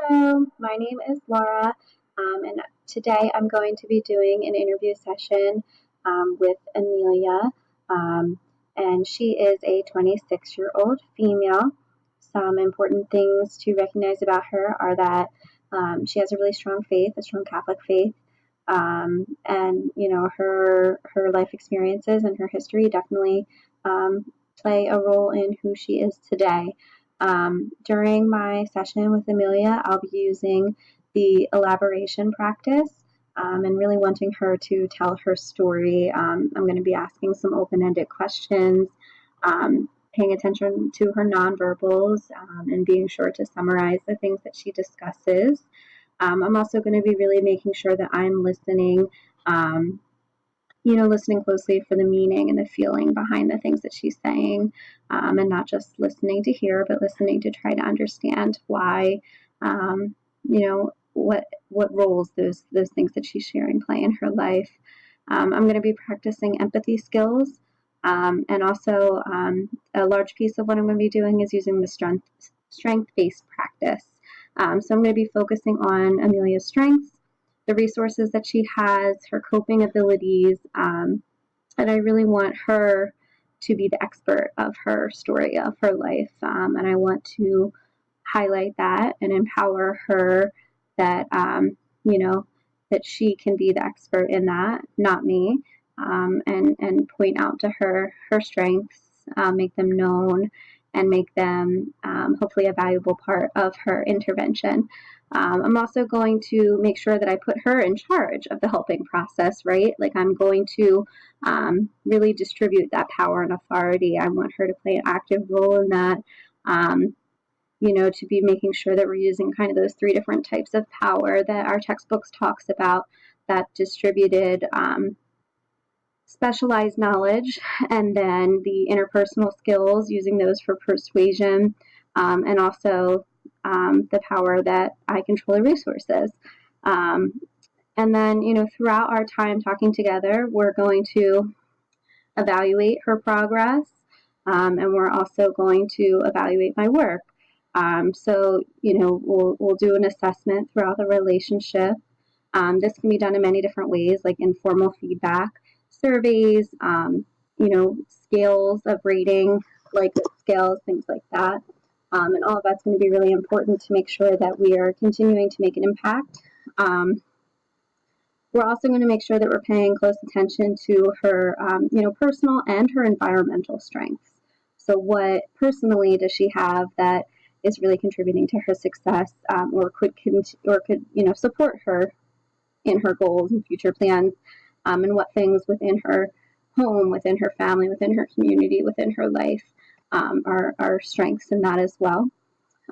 Hello, my name is Laura, and today I'm going to be doing an interview session with Amelia, um, and she is a 26-year-old female. Some important things to recognize about her are that she has a really strong faith, a strong Catholic faith, and her life experiences and her history definitely play a role in who she is today. During my session with Amelia, I'll be using the elaboration practice and really wanting her to tell her story. I'm going to be asking some open-ended questions, paying attention to her nonverbals, and being sure to summarize the things that she discusses. I'm also going to be really making sure that I'm listening, listening closely for the meaning and the feeling behind the things that she's saying, and not just listening to hear, but listening to try to understand why, what roles those things that she's sharing play in her life. I'm going to be practicing empathy skills, and also a large piece of what I'm going to be doing is using the strength-based practice. So I'm going to be focusing on Amelia's strengths, the resources that she has, her coping abilities, and I really want her to be the expert of her story, of her life, and I want to highlight that and empower her that, that she can be the expert in that, not me, and point out to her her strengths, make them known, and make them hopefully a valuable part of her intervention. I'm also going to make sure that I put her in charge of the helping process, right? Like I'm going to really distribute that power and authority. I want her to play an active role in that, to be making sure that we're using kind of those three different types of power that our textbooks talks about, that distributed specialized knowledge, and then the interpersonal skills, using those for persuasion, and also the power that I control the resources. And then, throughout our time talking together, we're going to evaluate her progress, and we're also going to evaluate my work. So, we'll do an assessment throughout the relationship. This can be done in many different ways, like informal feedback, surveys, scales of rating, like scales, things like that. And all of that's going to be really important to make sure that we are continuing to make an impact. We're also going to make sure that we're paying close attention to her, personal and her environmental strengths. So what personally does she have that is really contributing to her success, or could support her in her goals and future plans, and what things within her home, within her family, within her community, within her life are strengths in that as well.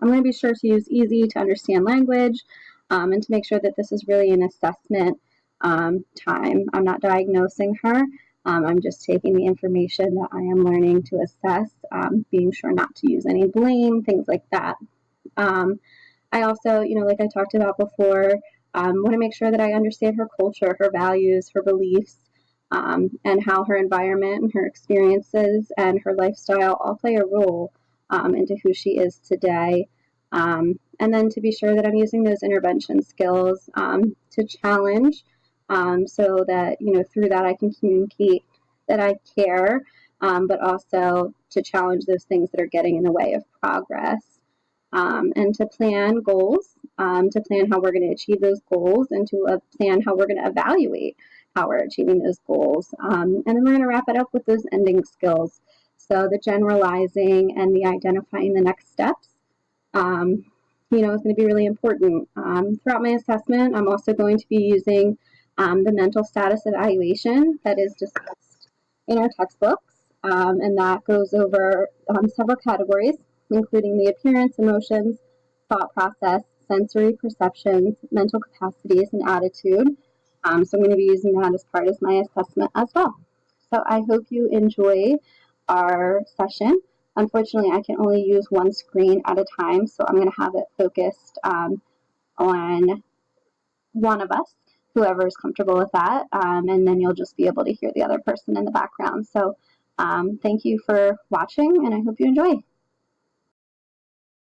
I'm going to be sure to use easy to understand language, and to make sure that this is really an assessment time. I'm not diagnosing her. I'm just taking the information that I am learning to assess, being sure not to use any blame, things like that. I also, like I talked about before, want to make sure that I understand her culture, her values, her beliefs, and how her environment and her experiences and her lifestyle all play a role into who she is today. And then to be sure that I'm using those intervention skills to challenge, so that, through that I can communicate that I care, but also to challenge those things that are getting in the way of progress. And to plan goals, to plan how we're going to achieve those goals, and to plan how we're going to evaluate how we're achieving those goals. And then we're going to wrap it up with those ending skills. So the generalizing and the identifying the next steps, is going to be really important. Throughout my assessment, I'm also going to be using the mental status evaluation that is discussed in our textbooks, and that goes over several categories, including the appearance, emotions, thought process, sensory perceptions, mental capacities, and attitude. So I'm going to be using that as part of my assessment as well. So I hope you enjoy our session. Unfortunately, I can only use one screen at a time, so I'm going to have it focused on one of us, whoever is comfortable with that, and then you'll just be able to hear the other person in the background. So thank you for watching, and I hope you enjoy.